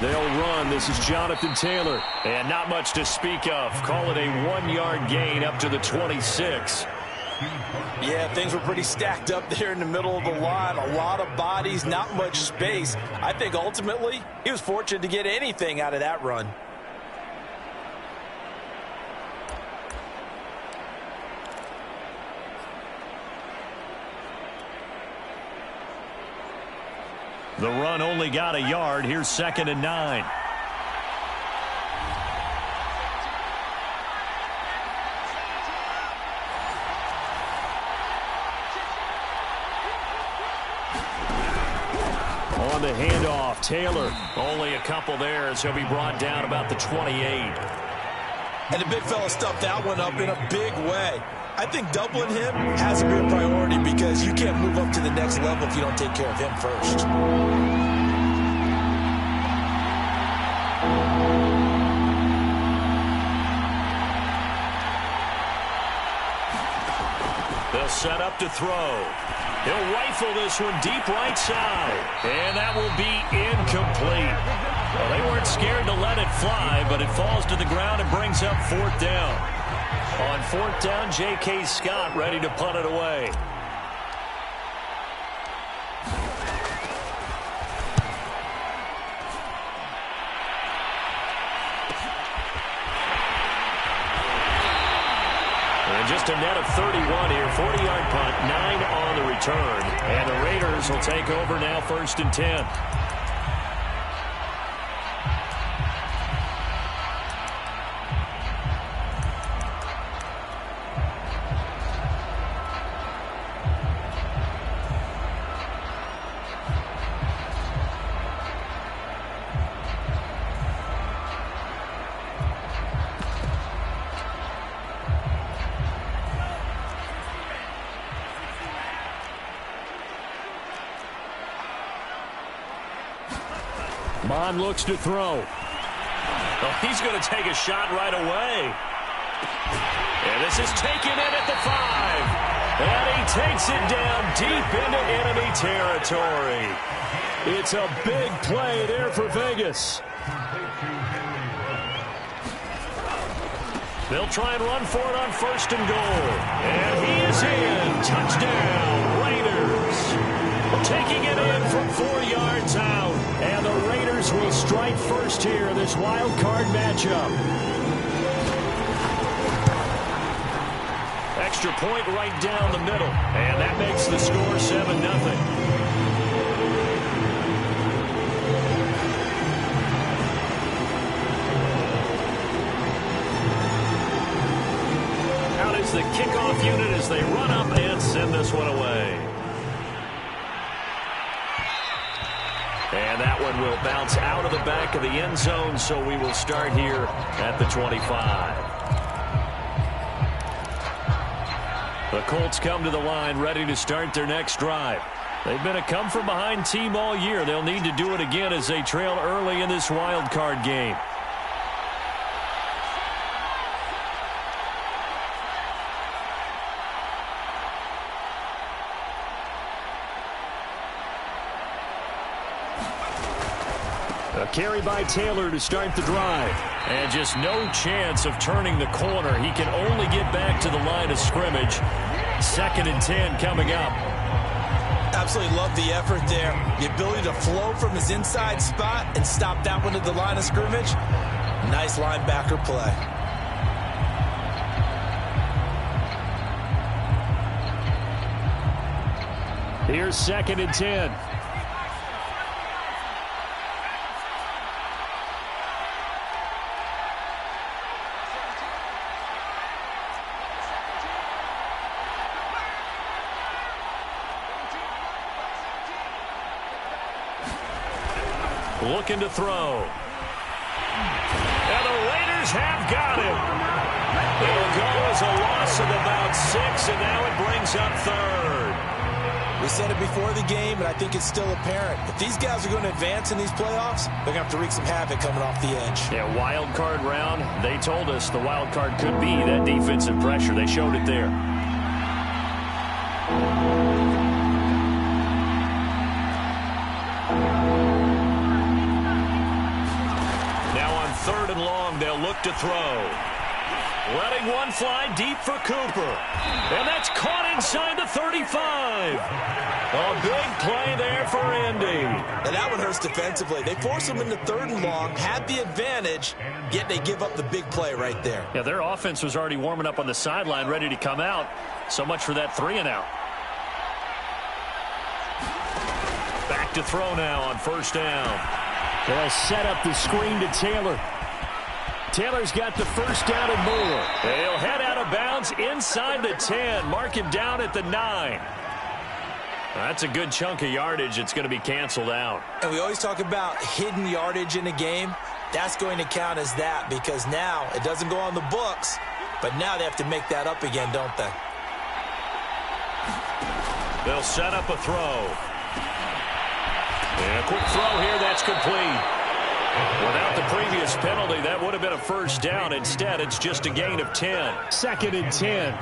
They'll run. This is Jonathan Taylor. And not much to speak of. Call it a 1-yard gain up to the 26. Yeah, things were pretty stacked up there in the middle of the line. A lot of bodies, not much space. I think ultimately he was fortunate to get anything out of that run. The run only got a yard. Here's 2nd and 9. On the handoff, Taylor. Only a couple there as he'll be brought down about the 28. And the big fella stuffed that one up in a big way. I think doubling him has to be a priority because you can't move up to the next level if you don't take care of him first. They'll set up to throw. He'll rifle this one deep right side. And that will be incomplete. Well, they weren't scared to let it fly, but it falls to the ground and brings up 4th down. On 4th down, J.K. Scott ready to punt it away. And just a net of 31 here. 40-yard punt, 9 on the return. And the Raiders will take over now 1st and 10. Bond looks to throw. Oh, he's going to take a shot right away. And this is taken in at the 5. And he takes it down deep into enemy territory. It's a big play there for Vegas. They'll try and run for it on 1st and goal. And he is in. Touchdown, Raiders. Taking it in from 4 yards out. And the Raiders will strike first here in this wild card matchup. Extra point right down the middle. And that makes the score 7-0. Out is the kickoff unit as they run up and send this one away. And that one will bounce out of the back of the end zone, so we will start here at the 25. The Colts come to the line ready to start their next drive. They've been a come-from-behind team all year. They'll need to do it again as they trail early in this wild card game. A carry by Taylor to start the drive. And just no chance of turning the corner. He can only get back to the line of scrimmage. 2nd and 10 coming up. Absolutely love the effort there. The ability to flow from his inside spot and stop that one at the line of scrimmage. Nice linebacker play. Here's 2nd and 10. Looking to throw. And the Raiders have got him. It'll go as a loss of about 6, and now it brings up 3rd. We said it before the game, and I think it's still apparent. If these guys are going to advance in these playoffs, they're going to have to wreak some havoc coming off the edge. Yeah, wild card round. They told us the wild card could be that defensive pressure. They showed it there. back to throw. Letting one fly deep for Cooper. And that's caught inside the 35. A big play there for Indy. And that one hurts defensively. They force him into 3rd and long, had the advantage, yet they give up the big play right there. Yeah, their offense was already warming up on the sideline, ready to come out. So much for that 3-and-out. Back to throw now on 1st down. They'll set up the screen to Taylor. Taylor's got the 1st down and more. He'll head out of bounds inside the 10. Mark him down at the 9. That's a good chunk of yardage. It's going to be canceled out. And we always talk about hidden yardage in a game. That's going to count as that because now it doesn't go on the books, but now they have to make that up again, don't they? They'll set up a throw. And a quick throw here. That's complete. Without the previous penalty, that would have been a 1st down. Instead, it's just a gain of 10. 2nd and 10.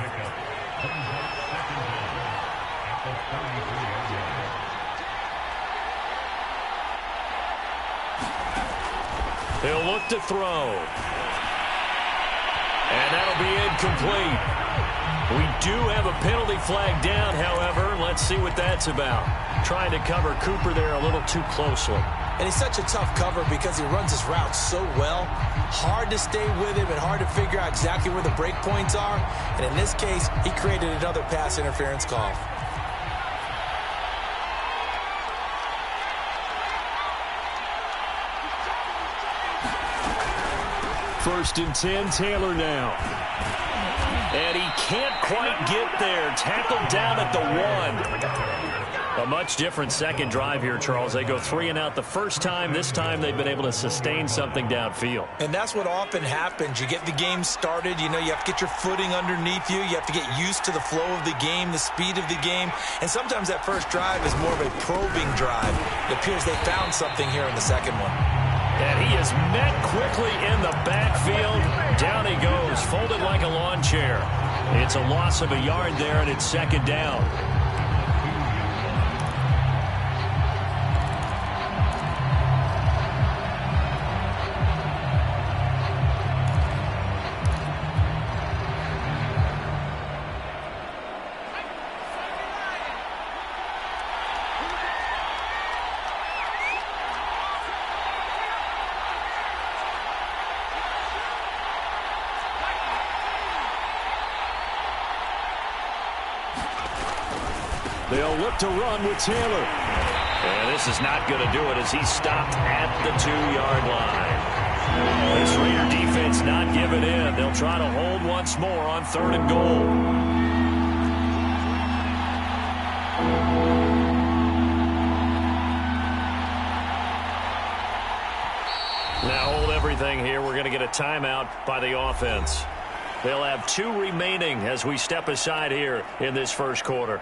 He'll look to throw. And that'll be incomplete. We do have a penalty flag down, however. Let's see what that's about. Trying to cover Cooper there a little too closely. And he's such a tough cover because he runs his route so well. Hard to stay with him and hard to figure out exactly where the break points are. And in this case, he created another pass interference call. First and 10, Taylor now. And he can't quite get there. Tackled down at the 1. A much different second drive here, Charles. They go 3-and-out the first time. This time they've been able to sustain something downfield. And that's what often happens. You get the game started. You know, you have to get your footing underneath you. You have to get used to the flow of the game, the speed of the game. And sometimes that first drive is more of a probing drive. It appears they found something here in the second one. And he is met quickly in the backfield. Down he goes, folded like a lawn chair. It's a loss of a yard there, and it's 2nd down. They'll look to run with Taylor. And this is not going to do it as he's stopped at the 2-yard line. This Raider defense not giving in. They'll try to hold once more on 3rd and goal. Now hold everything here. We're going to get a timeout by the offense. They'll have 2 remaining as we step aside here in this first quarter.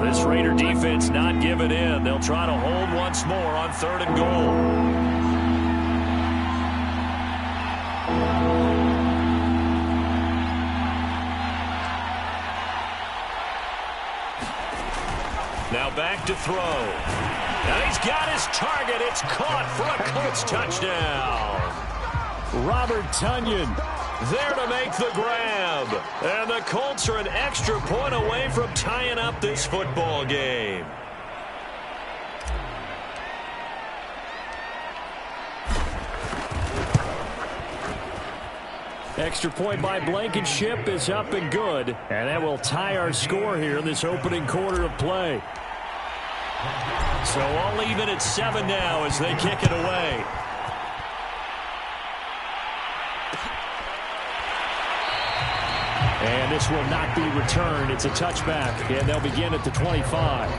This Raider defense not giving in. They'll try to hold once more on 3rd and goal. Now back to throw. And he's got his target. It's caught for a Colts touchdown. Robert Tonyan there to make the grab. And the Colts are an extra point away from tying up this football game. Extra point by Blankenship is up and good. And that will tie our score here in this opening quarter of play. So all even at 7 now as they kick it away. And this will not be returned. It's a touchback, and they'll begin at the 25.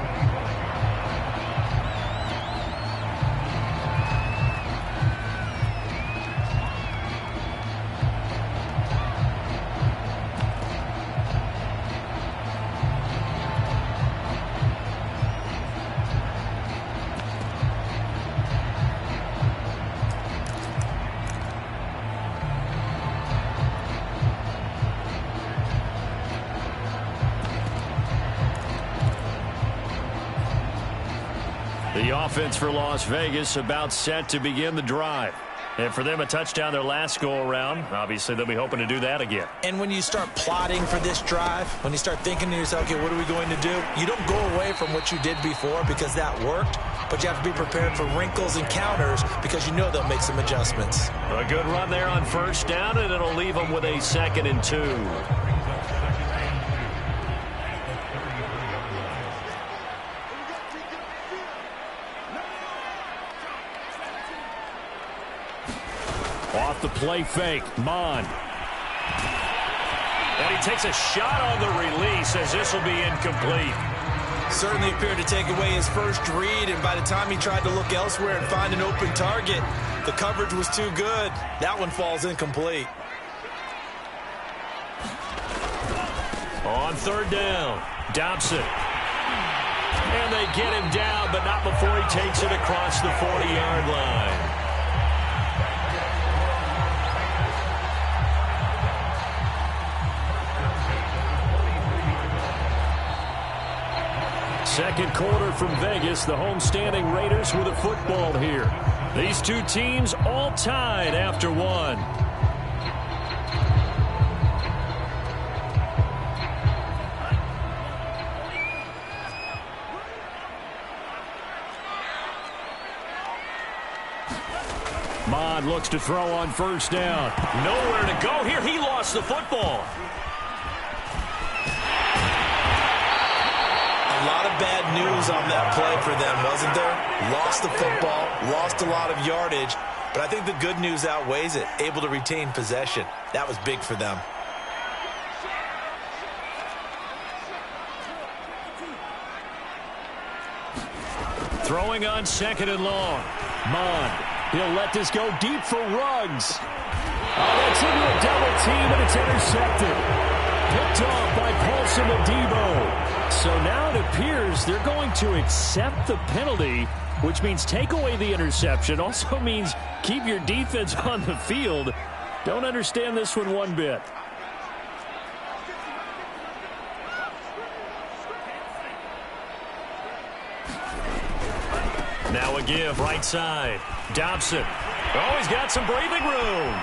The offense for Las Vegas about set to begin the drive. And for them, a touchdown their last go-around. Obviously, they'll be hoping to do that again. And when you start plotting for this drive, when you start thinking to yourself, okay, what are we going to do? You don't go away from what you did before because that worked, but you have to be prepared for wrinkles and counters because you know they'll make some adjustments. A good run there on first down, and it'll leave them with a 2nd and 2. Off the play fake, Mon. And he takes a shot on the release as this will be incomplete. Certainly appeared to take away his first read, and by the time he tried to look elsewhere and find an open target, the coverage was too good. That one falls incomplete. On 3rd down, Dobson. And they get him down, but not before he takes it across the 40-yard line. Second quarter from Vegas, the homestanding Raiders with a football here. These two teams all tied after one. Mon looks to throw on first down. Nowhere to go here. He lost the football. A lot of bad news on that play for them, wasn't there? Lost the football, lost a lot of yardage, but I think the good news outweighs it. Able to retain possession. That was big for them. Throwing on 2nd and long. Mon. He'll let this go deep for Ruggs. Oh, that's into a double team, and it's intercepted. Picked off by Paulson Adebo. So now it appears they're going to accept the penalty, which means take away the interception. Also means keep your defense on the field. Don't understand this one bit. Now a give, right side. Dobson. Oh, he's got some breathing room.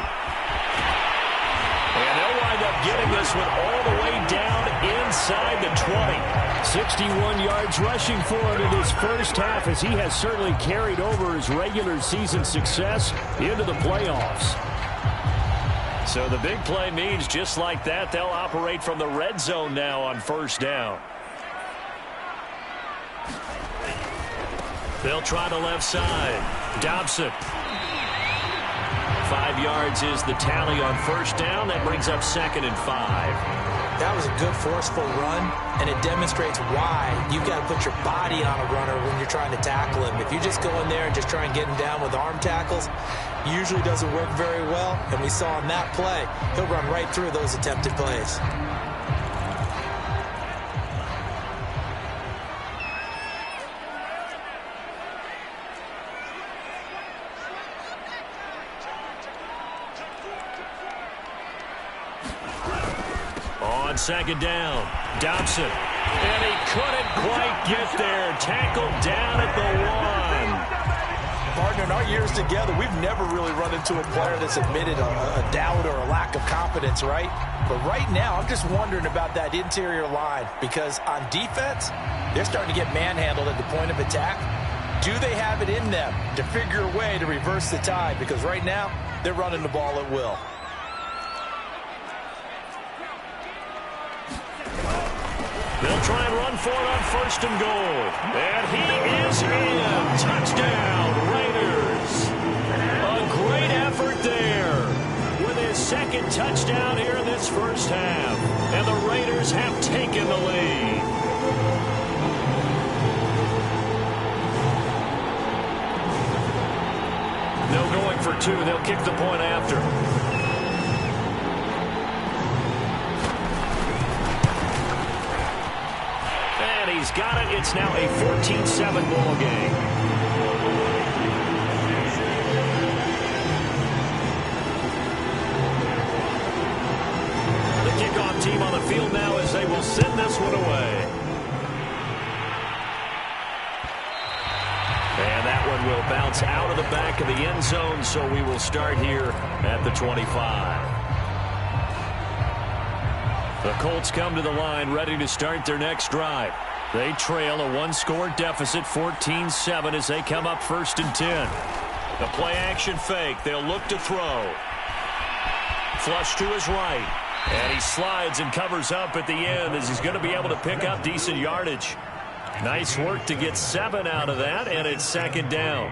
And they'll wind up getting this one all the way down inside the 20. 61 yards rushing for him in his first half, as he has certainly carried over his regular season success into the playoffs. So the big play means just like that, they'll operate from the red zone now on first down. They'll try the left side. Dobson. 5 yards is the tally on first down. That brings up 2nd and 5. That was a good, forceful run, and it demonstrates why you've got to put your body on a runner when you're trying to tackle him. If you just go in there and just try and get him down with arm tackles, usually doesn't work very well, and we saw in that play, he'll run right through those attempted plays. On 2nd down, Dobson. And he couldn't quite get there. Tackled down at the 1. Partner, in our years together, we've never really run into a player that's admitted a doubt or a lack of confidence, right? But right now, I'm just wondering about that interior line, because on defense, they're starting to get manhandled at the point of attack. Do they have it in them to figure a way to reverse the tide? Because right now, they're running the ball at will. They'll try and run for it on 1st and goal. And he is in. Touchdown, Raiders. A great effort there with his 2nd touchdown here in this first half. And the Raiders have taken the lead. No going for 2. They'll kick the point after. He's got it. It's now a 14-7 ball game. The kickoff team on the field now as they will send this one away. bounce out of the back of the end zone, so we will start here at the 25. The Colts come to the line ready to start their next drive. They trail a one-score deficit, 14-7, as they come up 1st and 10. The play-action fake. They'll look to throw. Flush to his right. And he slides and covers up at the end as he's going to be able to pick up decent yardage. Nice work to get 7 out of that, and it's 2nd down.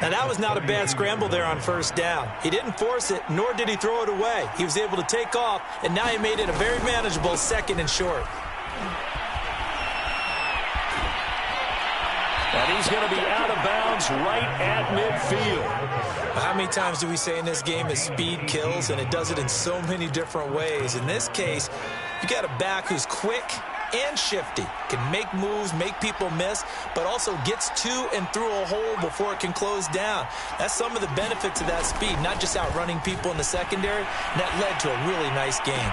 Now, that was not a bad scramble there on 1st down. He didn't force it, nor did he throw it away. He was able to take off, and now he made it a very manageable 2nd and short. And he's going to be out of bounds right at midfield. How many times do we say in this game that speed kills, and it does it in so many different ways? In this case, you got a back who's quick and shifty, can make moves, make people miss, but also gets to and through a hole before it can close down. That's some of the benefits of that speed, not just outrunning people in the secondary. And that led to a really nice game.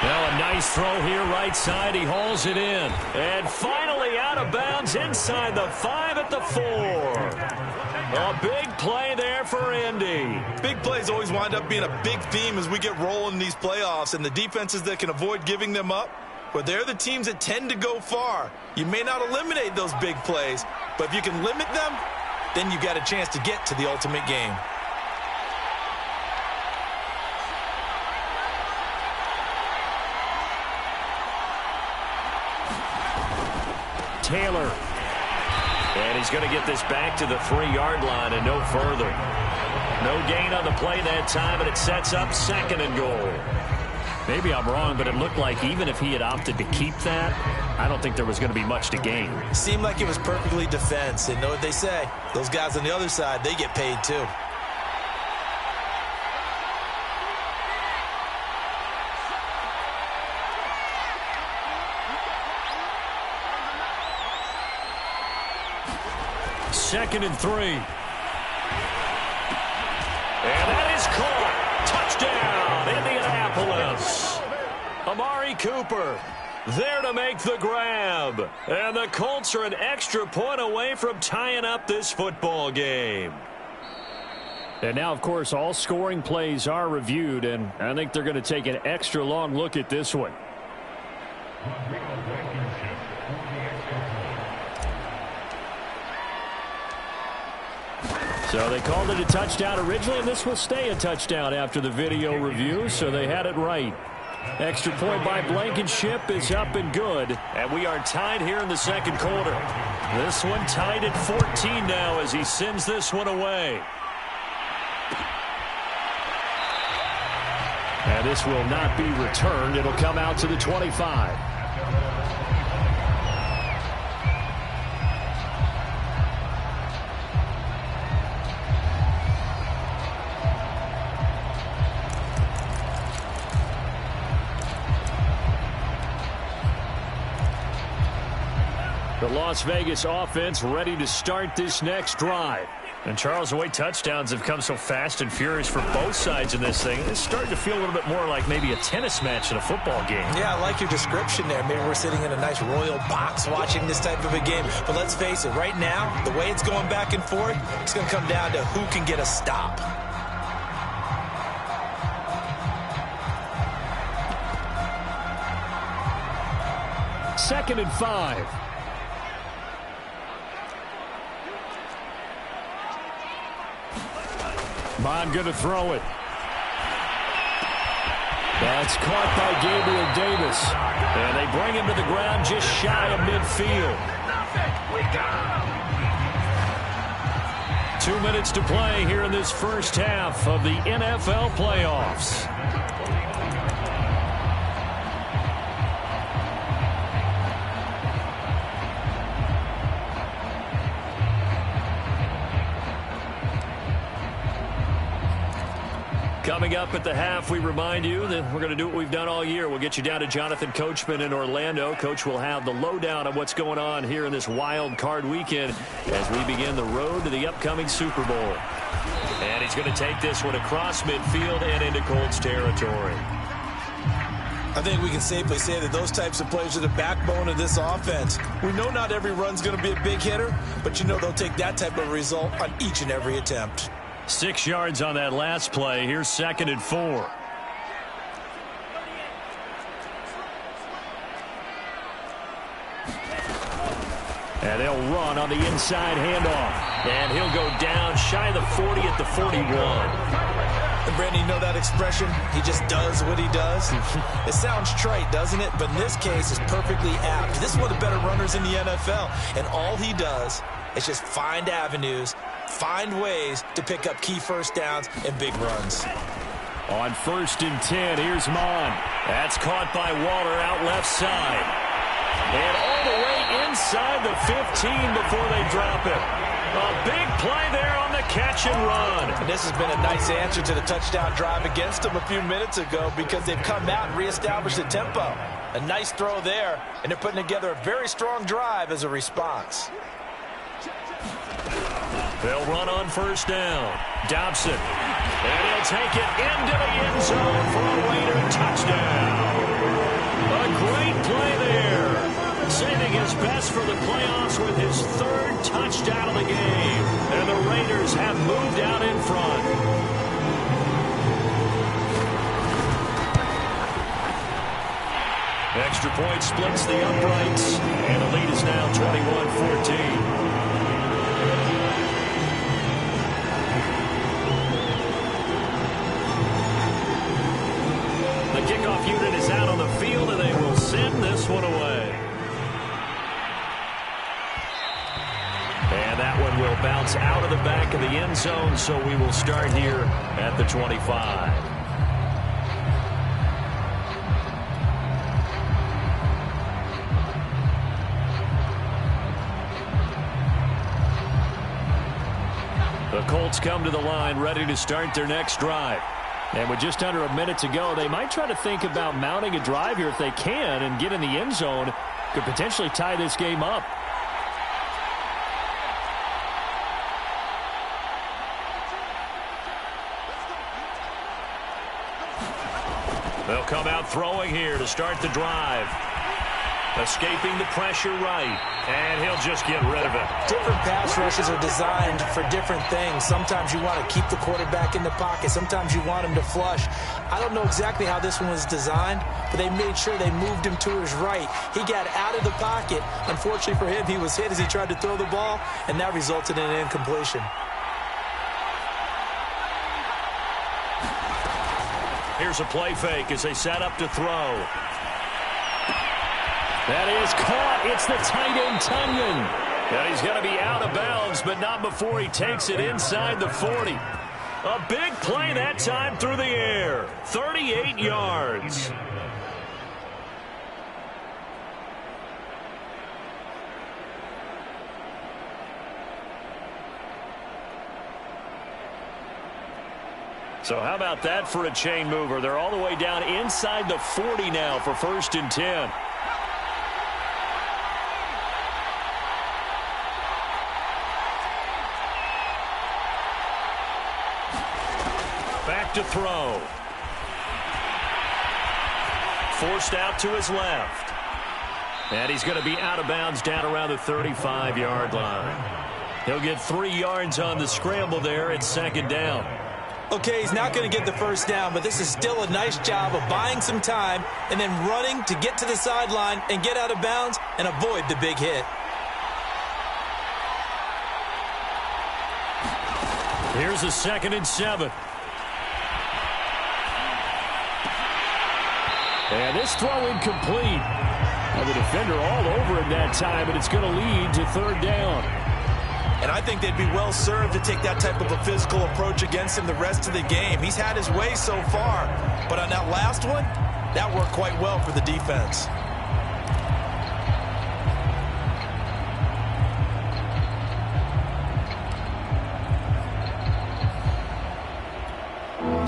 Well, a nice throw here right side. He hauls it in. And finally out of bounds inside the 5 at the 4. A big play there for Indy. Big plays always wind up being a big theme as we get rolling in these playoffs, and the defenses that can avoid giving them up, but they're the teams that tend to go far. You may not eliminate those big plays, but if you can limit them, then you got a chance to get to the ultimate game. Taylor. And he's going to get this back to the 3-yard line and no further. No gain on the play that time, and it sets up 2nd and goal. Maybe I'm wrong, but it looked like even if he had opted to keep that, I don't think there was going to be much to gain. Seemed like it was perfectly defense. And know what they say? Those guys on the other side, they get paid too. Second and 3. And that is caught. Touchdown, Indianapolis. Amari Cooper there to make the grab. And the Colts are an extra point away from tying up this football game. And now, of course, all scoring plays are reviewed, and I think they're going to take an extra long look at this one. So they called it a touchdown originally, and this will stay a touchdown after the video review, so they had it right. Extra point by Blankenship is up and good. And we are tied here in the 2nd quarter. This one tied at 14 now as he sends this one away. And this will not be returned. It'll come out to the 25. The Las Vegas offense ready to start this next drive. And Charles, the way touchdowns have come so fast and furious for both sides in this thing, it's starting to feel a little bit more like maybe a tennis match in a football game. Yeah, I like your description there. Maybe we're sitting in a nice royal box watching this type of a game. But let's face it, right now, the way it's going back and forth, it's going to come down to who can get a stop. Second and 5. Bond going to throw it. That's caught by Gabriel Davis. And they bring him to the ground just shy of midfield. 2 minutes to play here in this first half of the NFL playoffs. Coming up at the half, we remind you that we're going to do what we've done all year. We'll get you down to Jonathan Coachman in Orlando. Coach will have the lowdown on what's going on here in this wild card weekend as we begin the road to the upcoming Super Bowl. And he's going to take this one across midfield and into Colts territory. I think we can safely say that those types of plays are the backbone of this offense. We know not every run's going to be a big hitter, but you know they'll take that type of result on each and every attempt. 6 yards on that last play. Here's 2nd and 4. And they'll run on the inside handoff. And he'll go down shy of the 40 at the 41. And Brandon, you know that expression? He just does what he does. It sounds trite, doesn't it? But in this case, it's perfectly apt. This is one of the better runners in the NFL. And all he does is just find avenues, find ways to pick up key first downs and big runs. On 1st and 10, here's Mon. That's caught by Waller out left side. And all the way inside the 15 before they drop it. A big play there on the catch and run. And this has been a nice answer to the touchdown drive against them a few minutes ago because they've come out and reestablished the tempo. A nice throw there, and they're putting together a very strong drive as a response. They'll run on 1st down. Dobson. And he'll take it into the end zone for a Raider touchdown. A great play there. Saving his best for the playoffs with his 3rd touchdown of the game. And the Raiders have moved out in front. Extra point splits the uprights. And the lead is now 21-14. The kickoff unit is out on the field, and they will send this one away. And that one will bounce out of the back of the end zone, so we will start here at the 25. The Colts come to the line, ready to start their next drive. And with just under a minute to go, they might try to think about mounting a drive here if they can and get in the end zone. Could potentially tie this game up. They'll come out throwing here to start the drive. Escaping the pressure right. And he'll just get rid of it. Different pass rushes are designed for different things. Sometimes you want to keep the quarterback in the pocket. Sometimes you want him to flush. I don't know exactly how this one was designed, but they made sure they moved him to his right. He got out of the pocket. Unfortunately for him, he was hit as he tried to throw the ball, and that resulted in an incompletion. Here's a play fake as they set up to throw. That is caught. It's the tight end, Tunyon. And he's going to be out of bounds, but not before he takes it inside the 40. A big play that time through the air. 38 yards. So how about that for a chain mover? They're all the way down inside the 40 now for 1st and 10. Back to throw. Forced out to his left. And he's going to be out of bounds down around the 35-yard line. He'll get 3 yards on the scramble there at 2nd down. Okay, he's not going to get the 1st down, but this is still a nice job of buying some time and then running to get to the sideline and get out of bounds and avoid the big hit. Here's a 2nd and 7. And this throw incomplete. And the defender all over him that time, and it's going to lead to 3rd down. And I think they'd be well served to take that type of a physical approach against him the rest of the game. He's had his way so far, but on that last one, that worked quite well for the defense.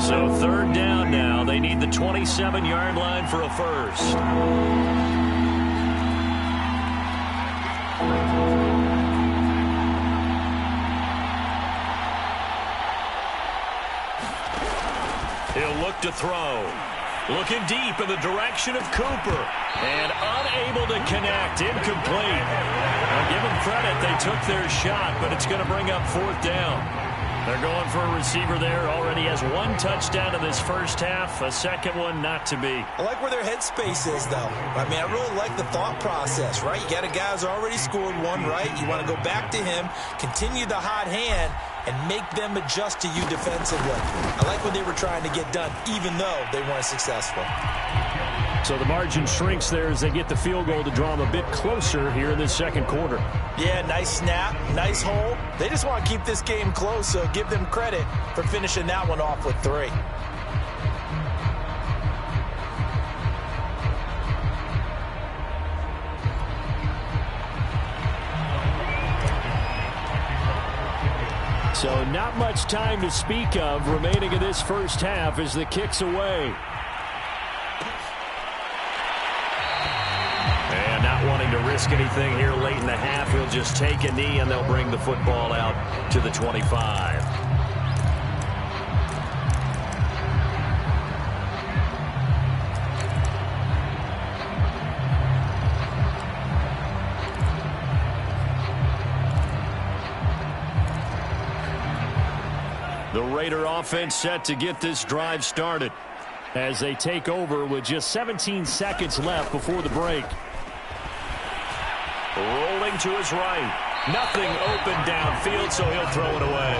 So 3rd down now. They need the 27-yard line for a 1st. He'll look to throw. Looking deep in the direction of Cooper. And unable to connect. Incomplete. Now give them credit. They took their shot, but it's going to bring up 4th down. They're going for a receiver there. Already has 1 touchdown in this first half. A second one not to be. I like where their headspace is, though. I mean, I really like the thought process, right? You got a guy who's already scored 1, right? You want to go back to him, continue the hot hand, and make them adjust to you defensively. I like what they were trying to get done, even though they weren't successful. So the margin shrinks there as they get the field goal to draw them a bit closer here in this second quarter. Yeah, nice snap, nice hole. They just want to keep this game close, so give them credit for finishing that one off with 3. So not much time to speak of remaining in this first half as the kick's away. And not wanting to risk anything here late in the half, he'll just take a knee and they'll bring the football out to the 25. The Raider offense set to get this drive started as they take over with just 17 seconds left before the break. Rolling to his right. Nothing open downfield, so he'll throw it away.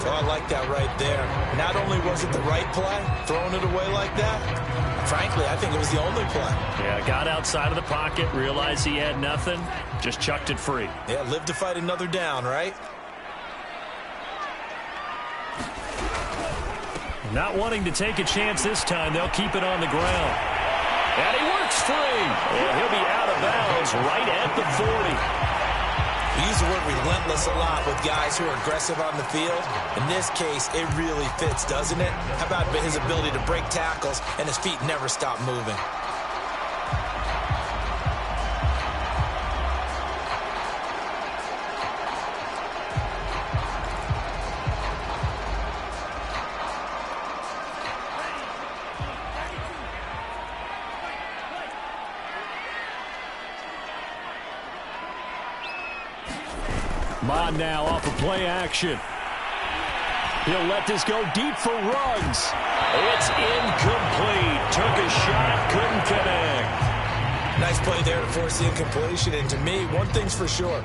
Oh, I like that right there. Not only was it the right play, throwing it away like that, frankly, I think it was the only play. Yeah, got outside of the pocket, realized he had nothing, just chucked it free. Yeah, live to fight another down, right? Not wanting to take a chance this time, they'll keep it on the ground. And he works free. And he'll be out of bounds right at the 40. We use the word relentless a lot with guys who are aggressive on the field. In this case, it really fits, doesn't it? How about his ability to break tackles and his feet never stop moving? Mon now off of play action. He'll let this go deep for Ruggs. It's incomplete. Took a shot, couldn't connect. Nice play there to force the incompletion. And to me, one thing's for sure.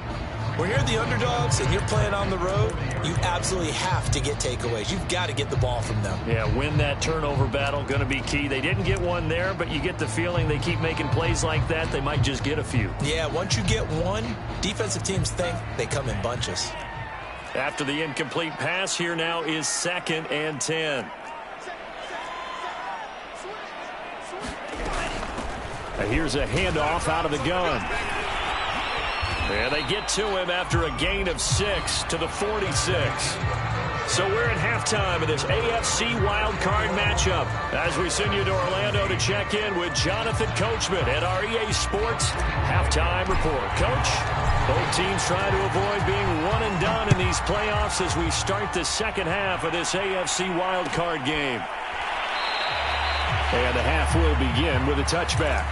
When you're the underdogs and you're playing on the road, you absolutely have to get takeaways. You've got to get the ball from them. Yeah, win that turnover battle, going to be key. They didn't get one there, but you get the feeling they keep making plays like that, they might just get a few. Yeah, once you get one, defensive teams think they come in bunches. After the incomplete pass, here now is 2nd and 10. And here's a handoff out of the gun. And they get to him after a gain of 6 to the 46. So we're at halftime of this AFC Wildcard matchup as we send you to Orlando to check in with Jonathan Coachman at our EA Sports Halftime Report. Coach, both teams trying to avoid being one and done in these playoffs as we start the second half of this AFC Wildcard game. And the half will begin with a touchback.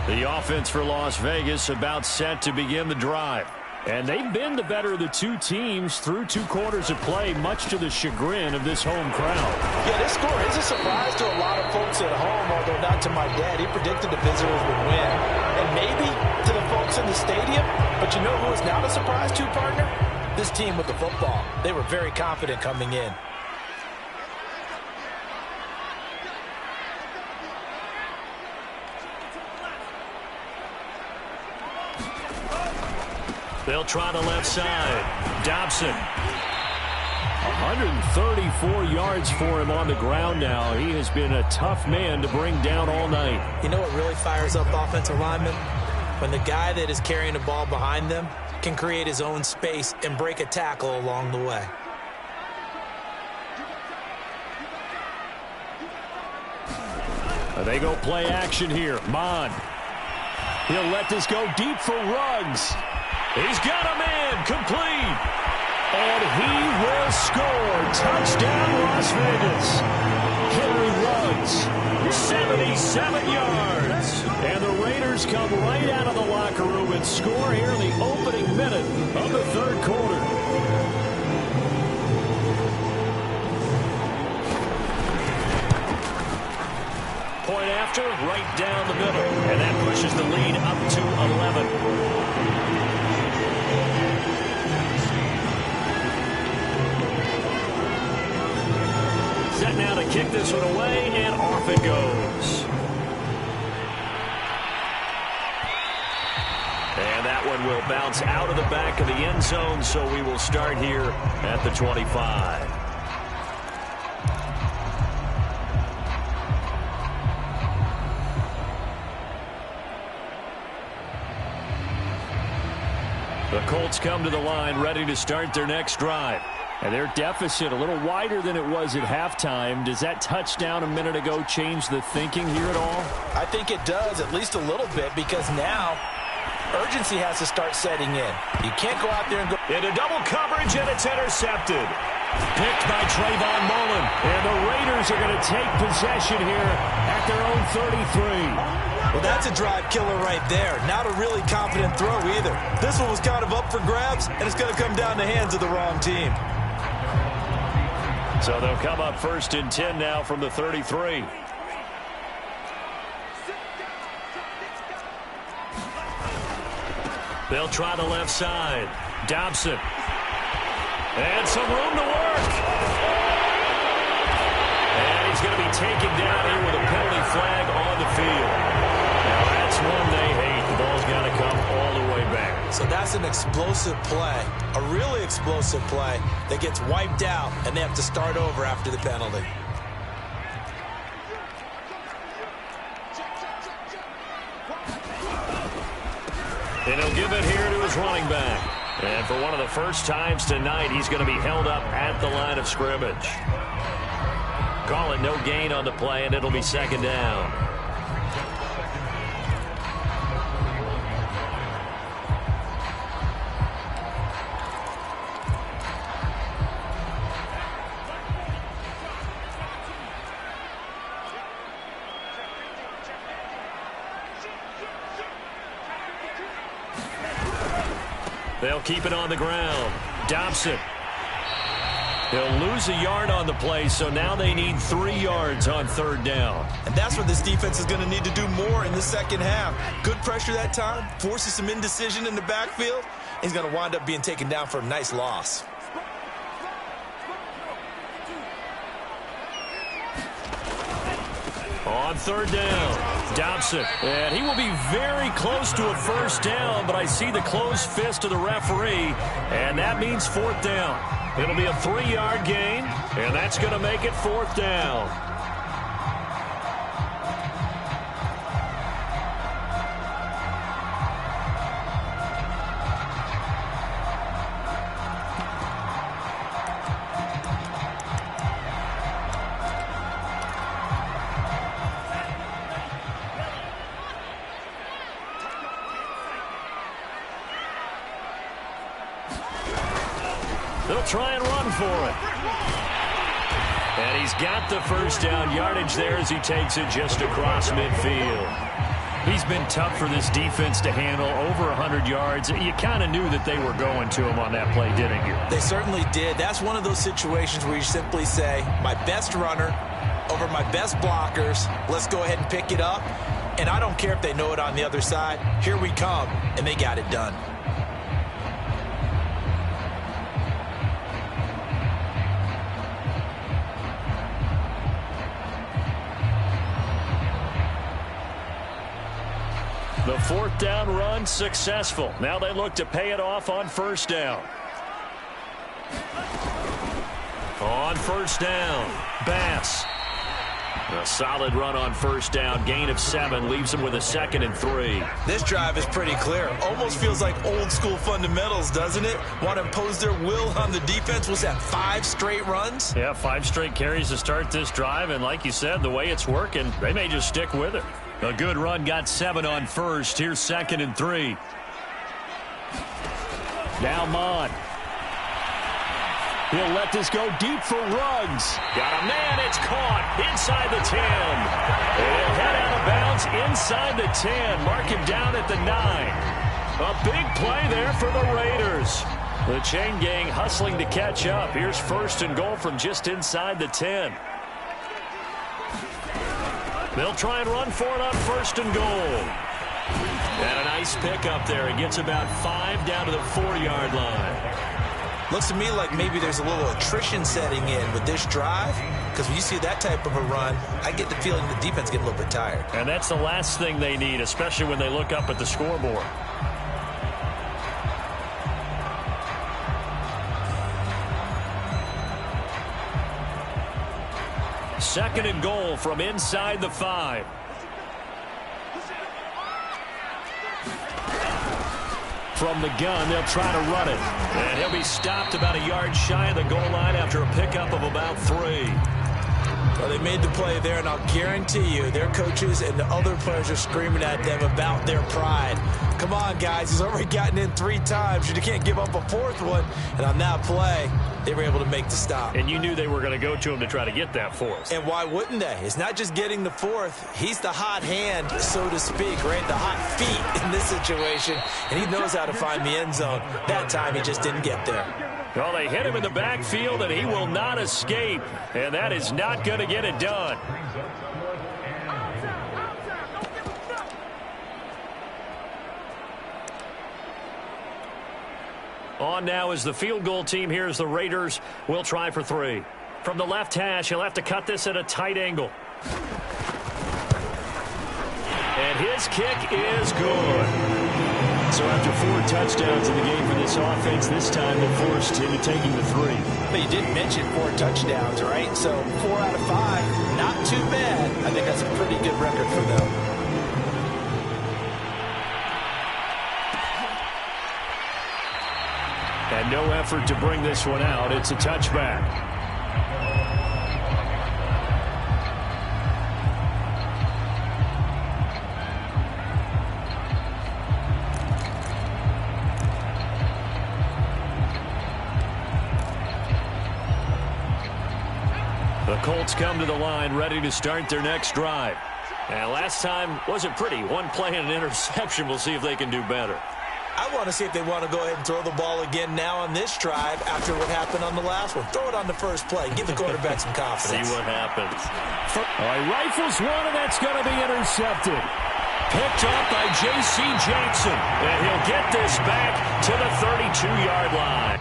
The offense for Las Vegas about set to begin the drive. And they've been the better of the two teams through 2 quarters of play, much to the chagrin of this home crowd. Yeah, this score is a surprise to a lot of folks at home, although not to my dad. He predicted the visitors would win. And maybe to the folks in the stadium. But you know who is not a surprise to, partner? This team with the football. They were very confident coming in. They'll try the left side. Dobson. 134 yards for him on the ground now. He has been a tough man to bring down all night. You know what really fires up offensive linemen? When the guy that is carrying the ball behind them can create his own space and break a tackle along the way. They go play action here. Mon. He'll let this go deep for Ruggs. He's got a man complete. And he will score. Touchdown, Las Vegas. Henry Ruggs, 77 yards. And the Raiders come right out of the locker room and score here in the opening minute of the third quarter. Point after, right down the middle. And that pushes the lead up to 11. Set now to kick this one away, and off it goes. And that one will bounce out of the back of the end zone, so we will start here at the 25. The Colts come to the line ready to start their next drive. And their deficit a little wider than it was at halftime. Does that touchdown a minute ago change the thinking here at all? I think it does, at least a little bit, because now urgency has to start setting in. You can't go out there and go into double coverage, and it's intercepted. Picked by Trayvon Mullen. And the Raiders are going to take possession here at their own 33. Well, that's a drive killer right there. Not a really confident throw either. This one was kind of up for grabs, and it's going to come down the hands of the wrong team. So they'll come up 1st and 10 now from the 33. They'll try the left side. Dobson. And some room to work. And he's going to be taken down here with a penalty flag on the field. Now that's one they hate. The ball's got to come all the way back. So that's an explosive play, a really explosive play that gets wiped out, and they have to start over after the penalty. And he'll give it here to his running back. And for one of the first times tonight, he's going to be held up at the line of scrimmage. Call it no gain on the play, and it'll be 2nd down. They'll keep it on the ground. Dobson. He'll lose a yard on the play, so now they need 3 yards on 3rd down. And that's what this defense is going to need to do more in the second half. Good pressure that time, forces some indecision in the backfield. He's going to wind up being taken down for a nice loss. On 3rd down, Dobson. And he will be very close to a 1st down, but I see the closed fist of the referee, and that means 4th down. It'll be a 3-yard gain, and that's going to make it 4th down. They'll try and run for it. And he's got the 1st down yardage there as he takes it just across midfield. He's been tough for this defense to handle, over 100 yards. You kind of knew that they were going to him on that play, didn't you? They certainly did. That's one of those situations where you simply say, my best runner over my best blockers. Let's go ahead and pick it up. And I don't care if they know it on the other side. Here we come, and they got it done. The 4th down run successful. Now they look to pay it off on 1st down. On 1st down, Bass. A solid run on first down. Gain of 7 leaves him with a 2nd and 3. This drive is pretty clear. Almost feels like old school fundamentals, doesn't it? Want to impose their will on the defense. Was that 5 straight runs? Yeah, 5 straight carries to start this drive. And like you said, the way it's working, they may just stick with it. A good run got 7 on first. Here's 2nd and 3. Now Mond. He'll let this go deep for Ruggs. Got a man. It's caught inside the 10. He'll head out of bounds inside the 10. Mark him down at the 9. A big play there for the Raiders. The chain gang hustling to catch up. Here's 1st and goal from just inside the 10. They'll try and run for it on 1st and goal. And a nice pickup there. It gets about 5 down to the 4-yard line. Looks to me like maybe there's a little attrition setting in with this drive, because when you see that type of a run, I get the feeling the defense getting a little bit tired. And that's the last thing they need, especially when they look up at the scoreboard. Second and goal from inside the 5. From the gun, they'll try to run it. And he'll be stopped about a yard shy of the goal line after a pickup of about 3. Well, they made the play there, and I'll guarantee you their coaches and the other players are screaming at them about their pride. Come on, guys. He's already gotten in 3 times. You can't give up a 4th one. And on that play, they were able to make the stop. And you knew they were going to go to him to try to get that 4th. And why wouldn't they? It's not just getting the 4th. He's the hot hand, so to speak, right? The hot feet in this situation. And he knows how to find the end zone. That time, he just didn't get there. Well, they hit him in the backfield, and he will not escape. And that is not going to get it done. On now is the field goal team. Here's the Raiders. Will try for 3. From the left hash, he'll have to cut this at a tight angle. And his kick is good. So after 4 touchdowns in the game for this offense, this time they forced into taking the 3. But you did mention 4 touchdowns, right? So 4 out of 5, not too bad. I think that's a pretty good record for them. And no effort to bring this one out. It's a touchback. The Colts come to the line ready to start their next drive. And last time wasn't pretty. 1 play and an interception. We'll see if they can do better. I want to see if they want to go ahead and throw the ball again now on this drive after what happened on the last one. Throw it on the first play. Give the quarterback some confidence. See what happens. He rifles one, and that's going to be intercepted. Picked up by J.C. Jackson. And he'll get this back to the 32-yard line.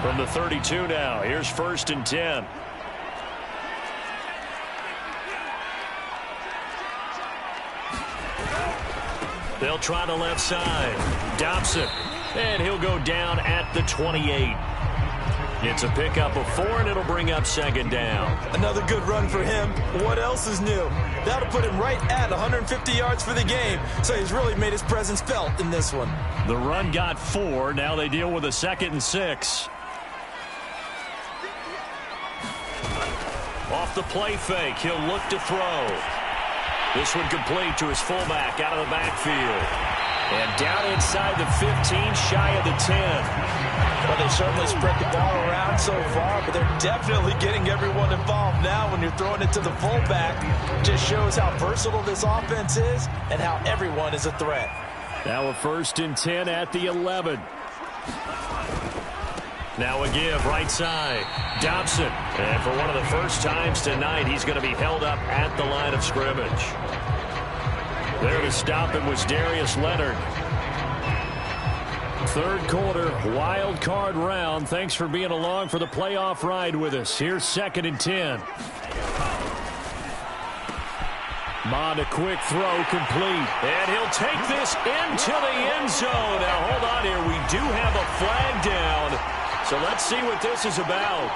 From the 32 now, here's 1st and 10. They'll try the left side. Dobson, and he'll go down at the 28. It's a pickup of 4, and it'll bring up 2nd down. Another good run for him. What else is new? That'll put him right at 150 yards for the game, so he's really made his presence felt in this one. The run got 4. Now they deal with a 2nd and 6. Off the play fake, he'll look to throw. This one complete to his fullback out of the backfield. And down inside the 15, shy of the 10. Well, they certainly spread the ball around so far, but they're definitely getting everyone involved now when you're throwing it to the fullback. Just shows how versatile this offense is and how everyone is a threat. Now a 1st and 10 at the 11. Now a give right side. Dobson. And for one of the first times tonight, he's going to be held up at the line of scrimmage. There to stop him was Darius Leonard. 3rd quarter, wild card round. Thanks for being along for the playoff ride with us. Here's 2nd and 10. Mond, a quick throw, complete. And he'll take this into the end zone. Now, hold on here. We do have a flag down. So let's see what this is about.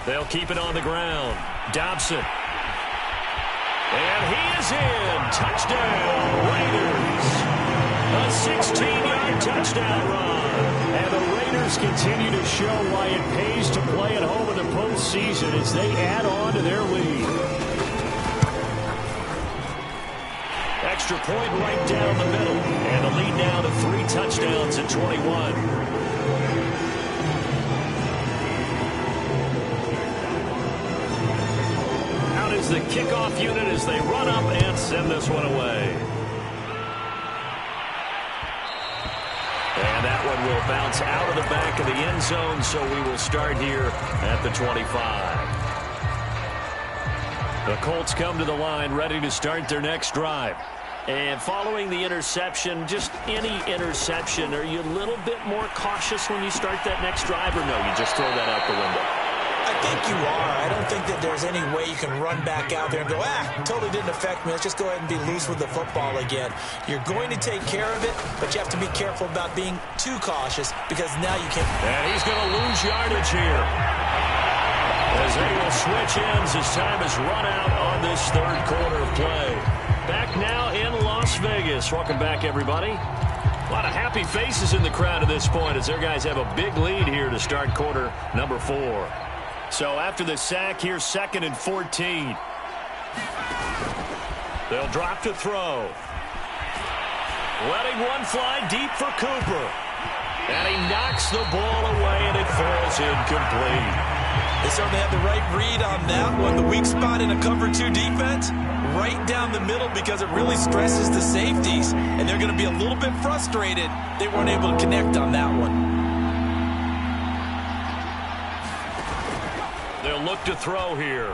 They'll keep it on the ground. Dobson. And he is in. Touchdown, Raiders. A 16-yard touchdown run. And the Raiders continue to show why it pays to play at home in the postseason as they add on to their lead. Extra point right down the middle. And the lead now to 3 touchdowns at 21. Is the kickoff unit as they run up and send this one away. And that one will bounce out of the back of the end zone, so we will start here at the 25. The Colts come to the line ready to start their next drive. And following the interception, just any interception, are you a little bit more cautious when you start that next drive, or no, you just throw that out the window? I think you are. I don't think that there's any way you can run back out there and go, totally didn't affect me. Let's just go ahead and be loose with the football again. You're going to take care of it, but you have to be careful about being too cautious because now you can't. And he's going to lose yardage here. As they will switch ends as time has run out on this 3rd quarter of play. Back now in Las Vegas. Welcome back, everybody. A lot of happy faces in the crowd at this point as their guys have a big lead here to start quarter number 4. So after the sack, here's 2nd and 14. They'll drop to throw. Letting one fly deep for Cooper. And he knocks the ball away, and it falls incomplete. They certainly had the right read on that one. The weak spot in a cover 2 defense, right down the middle because it really stresses the safeties. And they're going to be a little bit frustrated they weren't able to connect on that one. They'll look to throw here.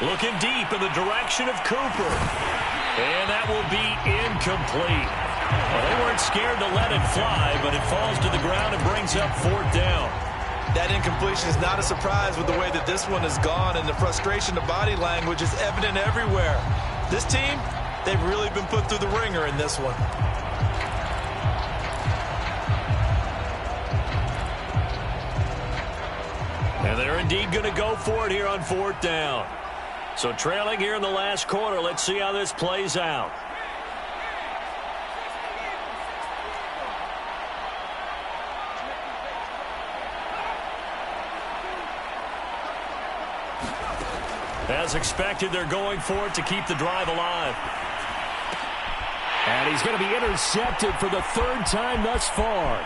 Looking deep in the direction of Cooper. And that will be incomplete. Well, they weren't scared to let it fly, but it falls to the ground and brings up 4th down. That incompletion is not a surprise with the way that this one has gone, and the frustration of body language is evident everywhere. This team, they've really been put through the ringer in this one. And they're indeed going to go for it here on 4th down. So trailing here in the last quarter, let's see how this plays out. As expected, they're going for it to keep the drive alive. And he's going to be intercepted for the 3rd time thus far.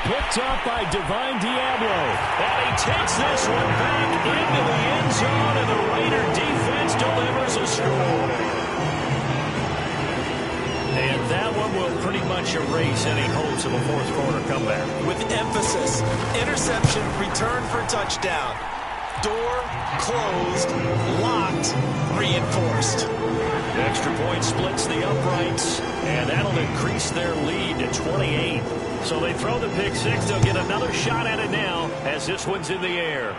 Picked up by Divine Diablo. And he takes this one back into the end zone, and the Raider defense delivers a score. And that one will pretty much erase any hopes of a 4th quarter comeback. With emphasis, interception, return for touchdown. Door closed, locked, reinforced. The extra point splits the uprights, and that'll increase their lead to 28. So they throw the pick 6. They'll get another shot at it now as this one's in the air.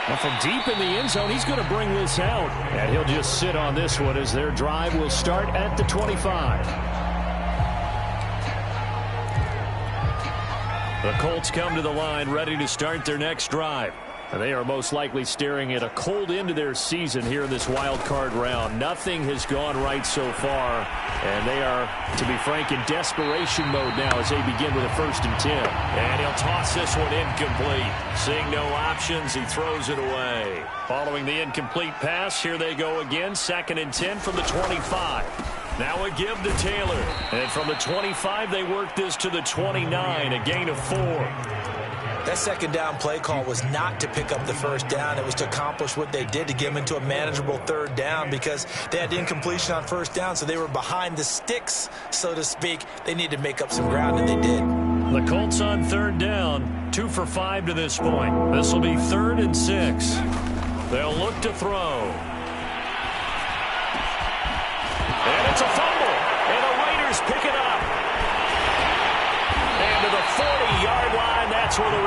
Well, from deep in the end zone, he's going to bring this out. And he'll just sit on this one as their drive will start at the 25. The Colts come to the line ready to start their next drive. And they are most likely staring at a cold end to their season here in this wild card round. Nothing has gone right so far, and they are, to be frank, in desperation mode now as they begin with a 1st and 10. And he'll toss this one incomplete. Seeing no options, he throws it away. Following the incomplete pass, here they go again. 2nd and 10 from the 25. Now a give to Taylor. And from the 25, they work this to the 29, a gain of 4. That 2nd down play call was not to pick up the 1st down. It was to accomplish what they did, to get them into a manageable 3rd down, because they had incompletion on 1st down, so they were behind the sticks, so to speak. They needed to make up some ground, and they did. The Colts on 3rd down, 2 for 5 to this point. This will be 3rd and 6. They'll look to throw. And it's a fumble, and the Raiders pick it up. And to the 40-yard line, that's where the return.